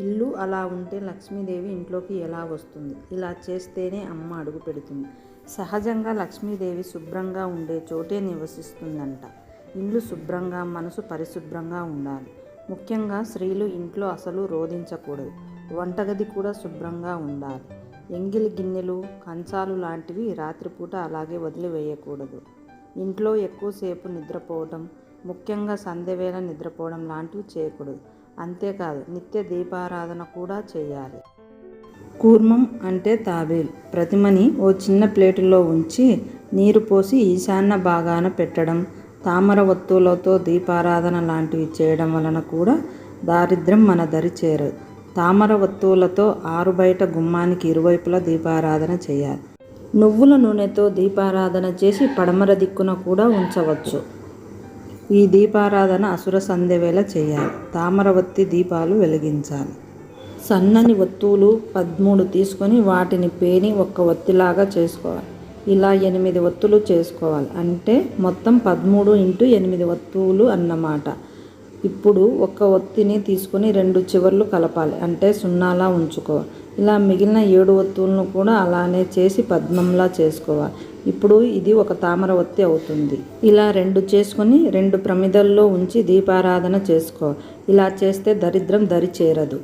ఇల్లు అలా ఉంటే లక్ష్మీదేవి ఇంట్లోకి ఎలా వస్తుంది? ఇలా చేస్తేనే అమ్మ అడుగు పెడుతుంది. సహజంగా లక్ష్మీదేవి శుభ్రంగా ఉండే చోటే నివసిస్తుందంట. ఇల్లు శుభ్రంగా, మనసు పరిశుభ్రంగా ఉండాలి. ముఖ్యంగా స్త్రీలు ఇంట్లో అసలు రోదించకూడదు. వంటగది కూడా శుభ్రంగా ఉండాలి. ఎంగిలి గిన్నెలు, కంచాలు లాంటివి రాత్రిపూట అలాగే వదిలివేయకూడదు. ఇంట్లో ఎక్కువసేపు నిద్రపోవటం, ముఖ్యంగా సంధ్యవేళ నిద్రపోవడం లాంటివి చేయకూడదు. అంతేకాదు, నిత్య దీపారాధన కూడా చేయాలి. కూర్మం అంటే తాబేలు ప్రతిమని ఓ చిన్న ప్లేటులో ఉంచి నీరు పోసి ఈశాన్య భాగాన పెట్టడం, తామర ఒత్తులతో దీపారాధన లాంటివి చేయడం వలన కూడా దారిద్ర్యం మన దరి చేరదు. తామర ఒత్తులతో ఆరుబయట గుమ్మానికి ఇరువైపులా దీపారాధన చేయాలి. నువ్వుల నూనెతో దీపారాధన చేసి పడమర దిక్కున కూడా ఉంచవచ్చు. ఈ దీపారాధన అసుర సంధ్య వేళ చేయాలి. తామర ఒత్తి దీపాలు వెలిగించాలి. సన్నని ఒత్తులు 13 తీసుకొని వాటిని పేని ఒక్క ఒత్తిలాగా చేసుకోవాలి. ఇలా 8 ఒత్తులు చేసుకోవాలి. అంటే మొత్తం 13 × 8 ఒత్తులు అన్నమాట. ఇప్పుడు ఒక్క ఒత్తిని తీసుకొని 2 చివర్లు కలపాలి. అంటే సున్నాలా ఉంచుకోవాలి. ఇలా మిగిలిన 7 ఒత్తులను కూడా అలానే చేసి పద్మంలా చేసుకోవాలి. ఇప్పుడు ఇది ఒక తామర ఒత్తి అవుతుంది. ఇలా 2 చేసుకొని 2 ప్రమిదల్లో ఉంచి దీపారాధన చేసుకోవాలి. ఇలా చేస్తే దరిద్రం దరి చేరదు.